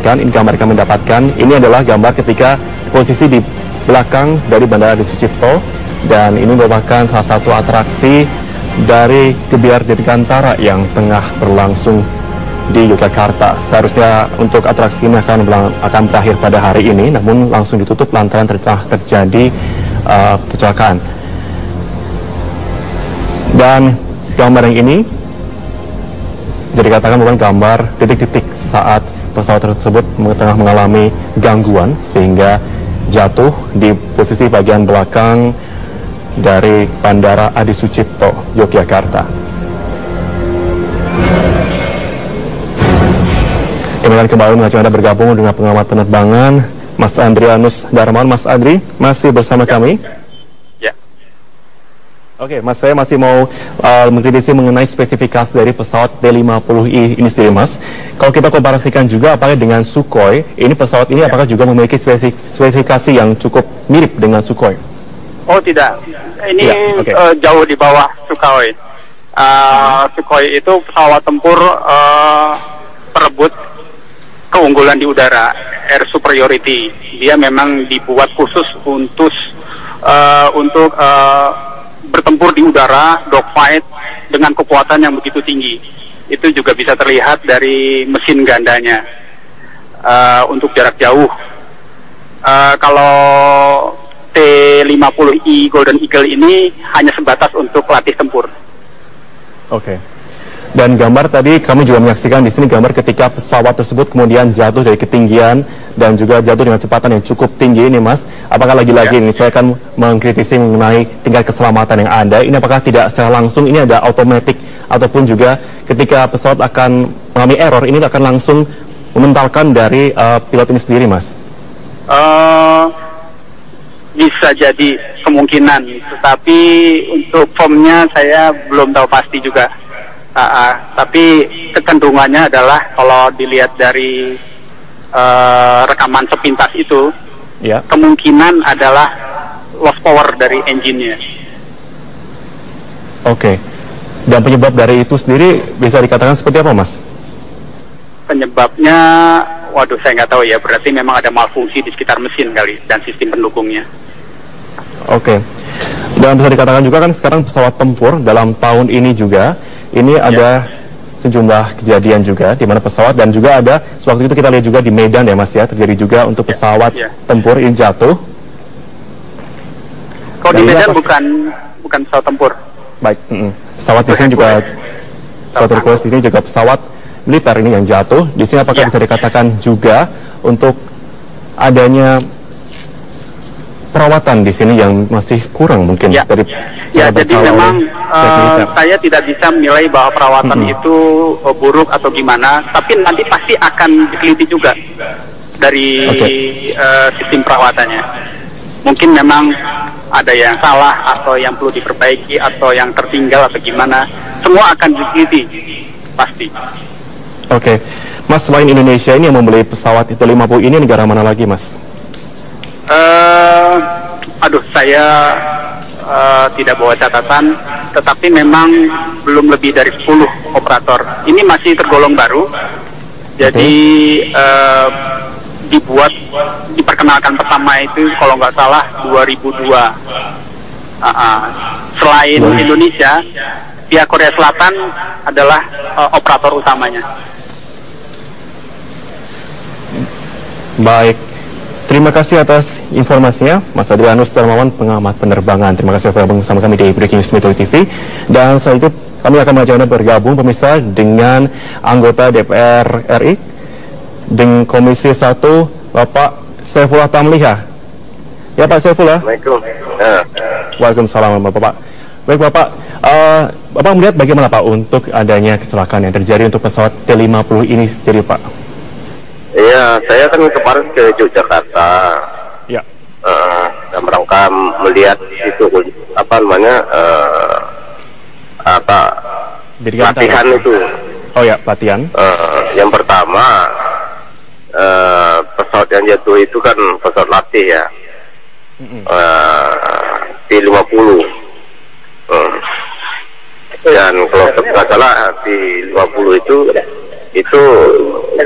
Ini gambar yang kami dapatkan, ini adalah gambar ketika posisi di belakang dari Bandara Adi Sucipto, dan ini merupakan salah satu atraksi dari Gebiar Dirgantara yang tengah berlangsung di Yogyakarta. Seharusnya untuk atraksi ini akan berakhir pada hari ini, namun langsung ditutup lantaran telah terjadi kecelakaan. Dan gambar yang ini bisa dikatakan bukan gambar detik-detik saat pesawat tersebut tengah mengalami gangguan sehingga jatuh di posisi bagian belakang dari Bandara Adi Sucipto, Yogyakarta. Kami akan kembali mengajak Anda bergabung dengan pengamat penerbangan Mas Andrianus Darmawan. Mas Andri masih bersama kami? Ya. Oke, Mas, saya masih mau mengkritisi mengenai spesifikasi dari pesawat T-50I ini sendiri, Mas. Kalau kita komparasikan juga apakah dengan Sukhoi, ini pesawat ini apakah juga memiliki spesifikasi yang cukup mirip dengan Sukhoi? Oh tidak, ini jauh di bawah Sukhoi. Sukhoi itu pesawat tempur perebut keunggulan di udara, air superiority. Dia memang dibuat khusus untuk bertempur di udara, dogfight dengan kekuatan yang begitu tinggi. Itu juga bisa terlihat dari mesin gandanya untuk jarak jauh. Kalau T-50I Golden Eagle ini hanya sebatas untuk latih tempur. Oke. Dan gambar tadi kami juga menyaksikan di sini gambar ketika pesawat tersebut kemudian jatuh dari ketinggian dan juga jatuh dengan kecepatan yang cukup tinggi ini, Mas. Apakah lagi-lagi ini saya akan mengkritisi mengenai tingkat keselamatan yang ada. Ini apakah tidak secara langsung ini ada otomatis ataupun juga ketika pesawat akan mengalami error ini akan langsung mementalkan dari pilot ini sendiri, Mas? Bisa jadi kemungkinan, tetapi untuk formnya saya belum tahu pasti juga. Tapi kecenderungannya adalah kalau dilihat dari rekaman sepintas itu, kemungkinan adalah loss power dari engine-nya. Oke. Dan penyebab dari itu sendiri bisa dikatakan seperti apa, Mas? Penyebabnya, waduh saya nggak tahu ya, berarti memang ada malfungsi di sekitar mesin kali dan sistem pendukungnya. Oke. Dan bisa dikatakan juga kan sekarang pesawat tempur dalam tahun ini juga, ini ada sejumlah kejadian juga di mana pesawat dan juga ada sewaktu itu kita lihat juga di Medan ya, Mas ya, terjadi juga untuk pesawat tempur ini jatuh. Kalau di Medan bukan pesawat tempur. Baik, pesawat di sini juga pesawat Hercules ini juga pesawat militer ini yang jatuh. Di sini apakah bisa dikatakan juga untuk adanya perawatan di sini yang masih kurang mungkin dari jadi memang saya tidak bisa menilai bahwa perawatan itu buruk atau gimana, tapi nanti pasti akan diteliti juga dari sistem perawatannya. Mungkin memang ada yang salah atau yang perlu diperbaiki atau yang tertinggal atau gimana, semua akan diteliti pasti. Oke, Mas, selain Indonesia ini yang membeli pesawat T-50 ini negara mana lagi, Mas? Saya tidak bawa catatan, tetapi memang belum lebih dari 10 operator. Ini masih tergolong baru, jadi diperkenalkan pertama itu kalau nggak salah 2002. Selain Indonesia, pihak Korea Selatan adalah operator utamanya. Baik. Terima kasih atas informasinya, Mas Andrianus Darmawan, pengamat penerbangan. Terima kasih telah bergabung bersama kami di Breaking News Metro TV. Dan selanjutnya kami akan mengajak Anda bergabung, pemirsa, dengan anggota DPR RI dengan Komisi 1, Bapak Saifullah Tamliha. Ya, Pak Saifullah. Waalaikumsalam, Bapak. Baik, Bapak. Bapak melihat bagaimana, Pak, untuk adanya kecelakaan yang terjadi untuk pesawat T-50 ini sendiri, Pak? Iya, saya kan kemarin ke Yogyakarta. Ya. Dalam rangka melihat itu latihan itu. Oh ya, latihan. Yang pertama, pesawat yang jatuh itu kan pesawat latih ya. T-50. Dan kalau nggak salah T-50 itu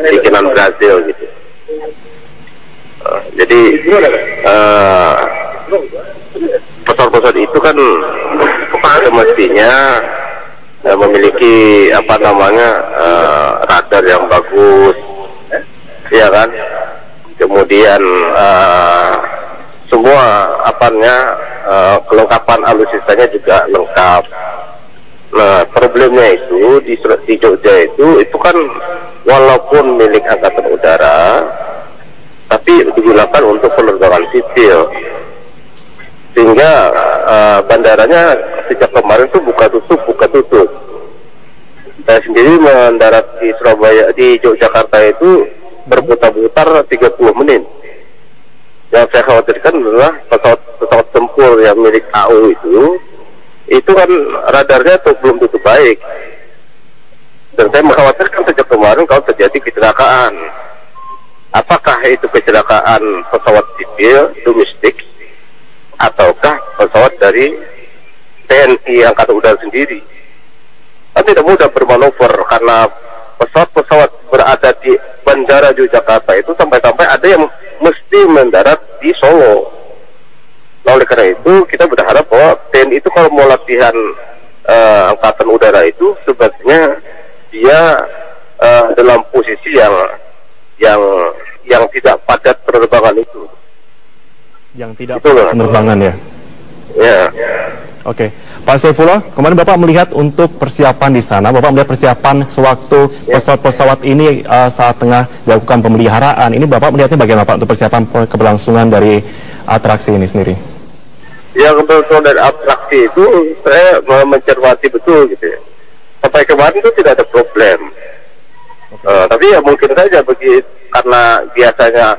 bikinan Brazil gitu. Jadi pesawat-pesawat itu kan semestinya memiliki radar yang bagus, ya kan. Kemudian semua kelengkapan alutsistanya juga lengkap. Nah, problemnya itu di Jogja itu kan walaupun milik Angkatan Udara, tapi digunakan untuk penerbangan sipil, sehingga bandaranya sejak kemarin tuh buka tutup. Saya sendiri mendarat di Yogyakarta itu berputar-putar 30 menit. Yang saya khawatirkan adalah pesawat tempur yang milik AU itu kan radarnya tuh belum tentu baik. Dan saya mengkhawatirkan sejak kemarin kalau terjadi kecelakaan. Apakah itu kecelakaan pesawat sipil domestik ataukah pesawat dari TNI Angkatan Udara sendiri? Kan tidak mudah bermanuver karena pesawat-pesawat berada di Bandara Yogyakarta itu sampai-sampai ada yang mesti mendarat di Solo. Nah, oleh karena itu kita berharap bahwa TNI itu kalau mau latihan Angkatan Udara itu sebenarnya dia dalam posisi yang tidak padat penerbangan itu. Yang tidak padat penerbangan ya? Ya. Oke, Pak Saifullah, kemarin Bapak melihat untuk persiapan di sana, Bapak melihat persiapan sewaktu pesawat-pesawat ini saat tengah dilakukan pemeliharaan. Ini Bapak melihatnya bagaimana Pak untuk persiapan keberlangsungan dari atraksi ini sendiri? Ya, keberlangsungan dari atraksi itu saya mencermati betul gitu ya. Sampai kemarin itu tidak ada problem. Tapi ya mungkin saja karena biasanya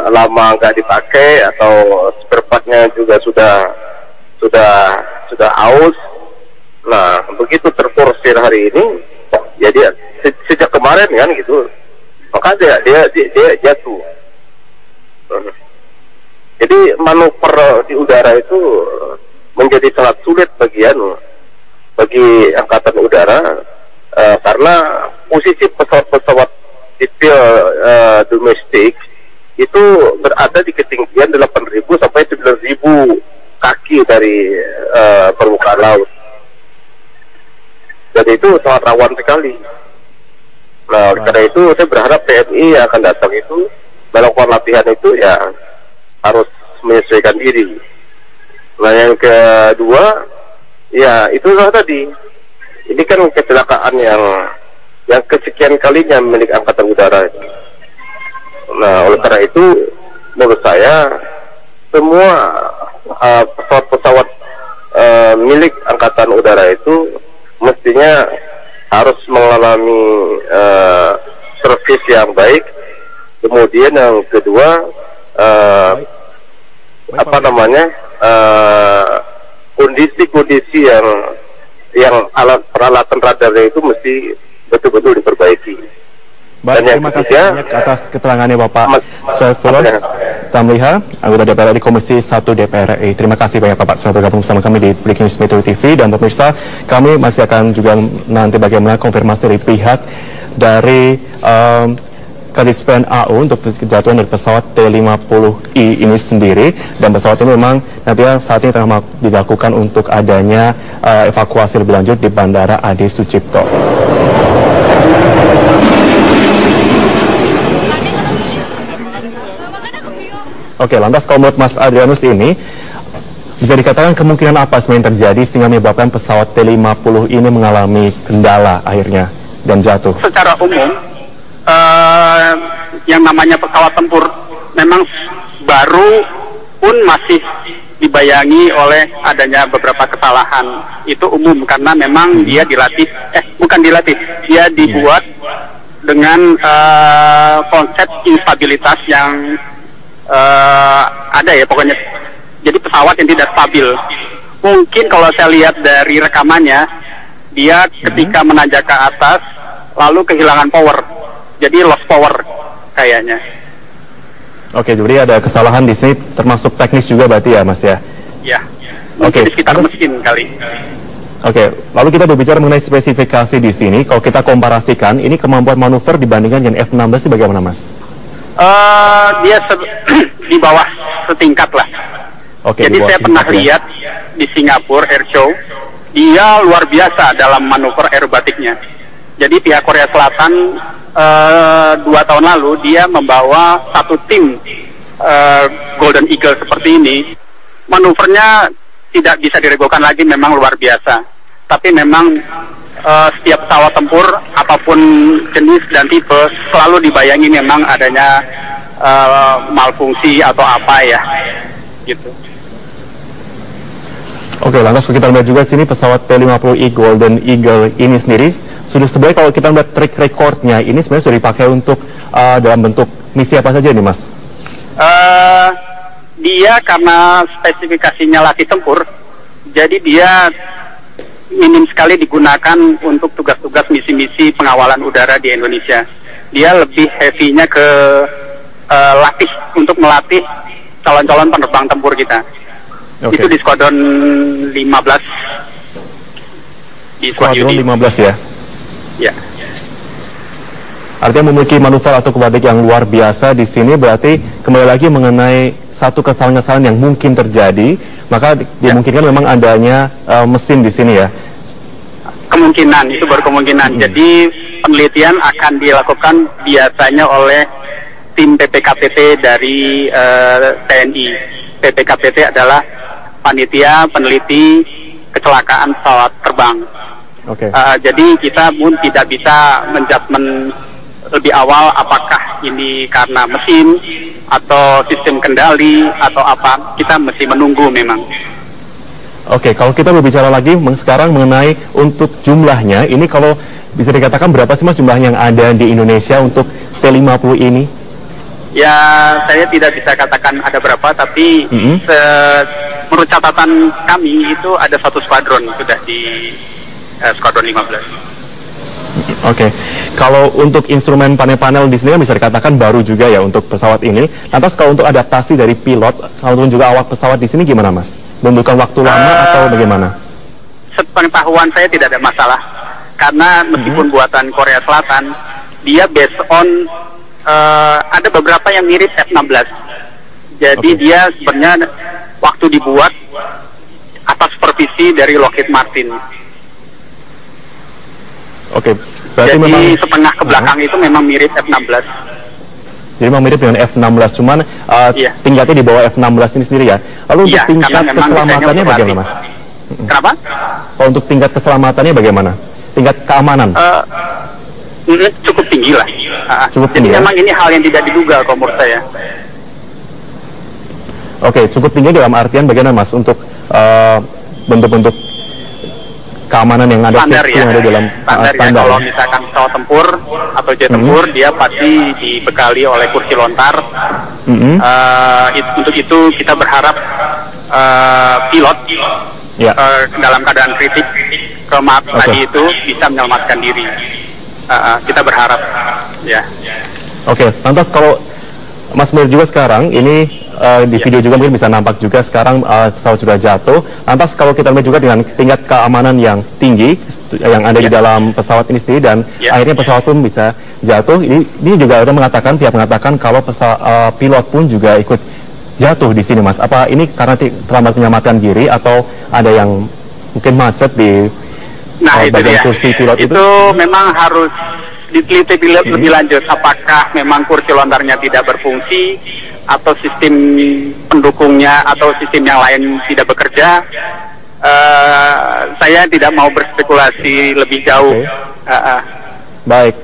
lama nggak dipakai atau spare part-nya juga sudah aus. Nah, begitu terforsir hari ini, ya dia sejak kemarin kan gitu, maka dia jatuh. Jadi manuver di udara itu menjadi sangat sulit bagi Angkatan Udara karena posisi pesawat-pesawat sipil domestik itu berada di ketinggian 8.000 sampai 9.000 kaki dari permukaan laut. Jadi itu sangat rawan sekali. Nah, karena itu saya berharap TNI yang akan datang itu melakukan latihan itu ya harus menyesuaikan diri. Nah, yang kedua, ya itu tadi. Ini kan kecelakaan yang kesekian kalinya milik Angkatan Udara. Nah, oleh karena itu menurut saya semua pesawat-pesawat milik Angkatan Udara itu mestinya harus mengalami servis yang baik. Kemudian yang kedua kondisi-kondisi yang peralatan radarnya itu mesti betul-betul diperbaiki. Baik, terima kasih banyak atas keterangannya Bapak Saifullah Tamliha, anggota DPR RI Komisi 1 DPR RI. Terima kasih banyak Bapak sudah bergabung bersama kami di Breaking News Metro TV. Dan pemirsa, kami masih akan juga nanti bagaimana konfirmasi dari pihak dari Kadispen AU untuk kejatuhan dari pesawat T-50I ini sendiri. Dan pesawat ini memang nantinya saat ini tengah dilakukan untuk adanya evakuasi lebih lanjut di Bandara Adi Sucipto. Oke, lantas kalau menurut Mas Adrianus ini bisa dikatakan kemungkinan apa sebenarnya terjadi sehingga menyebabkan pesawat T-50 ini mengalami kendala akhirnya dan jatuh? Secara umum, yang namanya pesawat tempur memang baru pun masih dibayangi oleh adanya beberapa kesalahan. Itu umum karena memang dia dia dibuat dengan konsep instabilitas yang ada ya pokoknya. Jadi pesawat yang tidak stabil. Mungkin kalau saya lihat dari rekamannya, dia ketika menanjak ke atas lalu kehilangan power. Jadi lost power kayaknya. Oke, jadi ada kesalahan di sini termasuk teknis juga berarti ya, Mas ya? Ya. Oke. Di sekitar mesin kali. Oke, lalu kita berbicara mengenai spesifikasi di sini. Kalau kita komparasikan, ini kemampuan manuver dibandingkan dengan F-16 bagaimana, Mas? Dia di bawah setingkat lah. Oke, jadi saya pernah lihat di Singapura Air Show, dia luar biasa dalam manuver aerobatiknya. Jadi pihak Korea Selatan 2 tahun lalu dia membawa satu tim Golden Eagle seperti ini. Manuvernya tidak bisa diragukan lagi, memang luar biasa. Tapi memang setiap pesawat tempur apapun jenis dan tipe selalu dibayangi memang adanya malfungsi atau apa ya, gitu. Oke, lantas kita lihat juga sini pesawat P-50I Golden Eagle ini sendiri sudah sebenarnya kalau kita lihat track recordnya ini sebenarnya sudah dipakai untuk dalam bentuk misi apa saja nih, Mas? Dia karena spesifikasinya latih tempur, jadi dia minim sekali digunakan untuk tugas-tugas misi-misi pengawalan udara di Indonesia. Dia lebih heavy-nya ke latih, untuk melatih calon-calon penerbang tempur kita. Okay. Itu di Skuadron 15. Di Skuadron 15 ya? Ya. Artinya memiliki manuver atau kubatik yang luar biasa di sini, berarti kembali lagi mengenai satu kesalahan-kesalahan yang mungkin terjadi, maka dimungkinkan memang adanya mesin di sini ya? Kemungkinan, itu baru kemungkinan. Jadi penelitian akan dilakukan biasanya oleh tim PPKPT dari TNI. PPKPT adalah panitia peneliti kecelakaan pesawat terbang. Okay. Jadi kita pun tidak bisa menjudgment lebih awal apakah ini karena mesin atau sistem kendali atau apa. Kita mesti menunggu memang. Oke, kalau kita berbicara lagi sekarang mengenai untuk jumlahnya, ini kalau bisa dikatakan berapa sih Mas jumlahnya yang ada di Indonesia untuk P-50 ini? Ya, saya tidak bisa katakan ada berapa, tapi menurut catatan kami itu ada 1 skuadron sudah di Skuadron 15. Oke, kalau untuk instrumen panel-panel di sini bisa dikatakan baru juga ya untuk pesawat ini. Lantas kalau untuk adaptasi dari pilot, ataupun juga awak pesawat di sini gimana Mas? Membutuhkan waktu lama atau bagaimana? Sepengetahuan saya tidak ada masalah, karena meskipun buatan Korea Selatan, dia based on ada beberapa yang mirip F-16. Jadi dia sebenarnya waktu dibuat atas supervisi dari Lockheed Martin. Oke, berarti jadi memang setengah ke belakang itu memang mirip F-16. Jadi memang mirip dengan F-16, cuman tingkatnya di bawah F-16 ini sendiri ya. Lalu untuk tingkat keselamatannya bagaimana Mas? Kenapa? Kalau untuk tingkat keselamatannya bagaimana? Tingkat keamanan? Cukup tinggi lah. Cukup jadi tinggi, memang ini hal yang tidak diduga kalau menurut saya. Oke, cukup tinggi dalam artian bagaimana Mas untuk bentuk-bentuk keamanan yang ada, standar, yang ada dalam standar. Ya, kalau misalkan pesawat tempur atau jet tempur, dia pasti dibekali oleh kursi lontar. Untuk itu kita berharap pilot dalam keadaan kritik tadi itu bisa menyelamatkan diri. Kita berharap, ya. Oke, lantas kalau Mas Mir juga sekarang ini di video juga mungkin bisa nampak juga sekarang pesawat sudah jatuh. Lantas kalau kita lihat juga dengan tingkat keamanan yang tinggi yang ada di dalam pesawat ini sendiri dan akhirnya pesawat pun bisa jatuh. Ini juga ada mengatakan, pihak mengatakan kalau pilot pun juga ikut jatuh di sini Mas. Apa ini karena terlambat menyelamatkan diri atau ada yang mungkin macet di bagian kursi pilot itu? Itu memang harus diteliti lebih lanjut, apakah memang kursi lontarnya tidak berfungsi atau sistem pendukungnya atau sistem yang lain tidak bekerja. Saya tidak mau berspekulasi lebih jauh. Baik.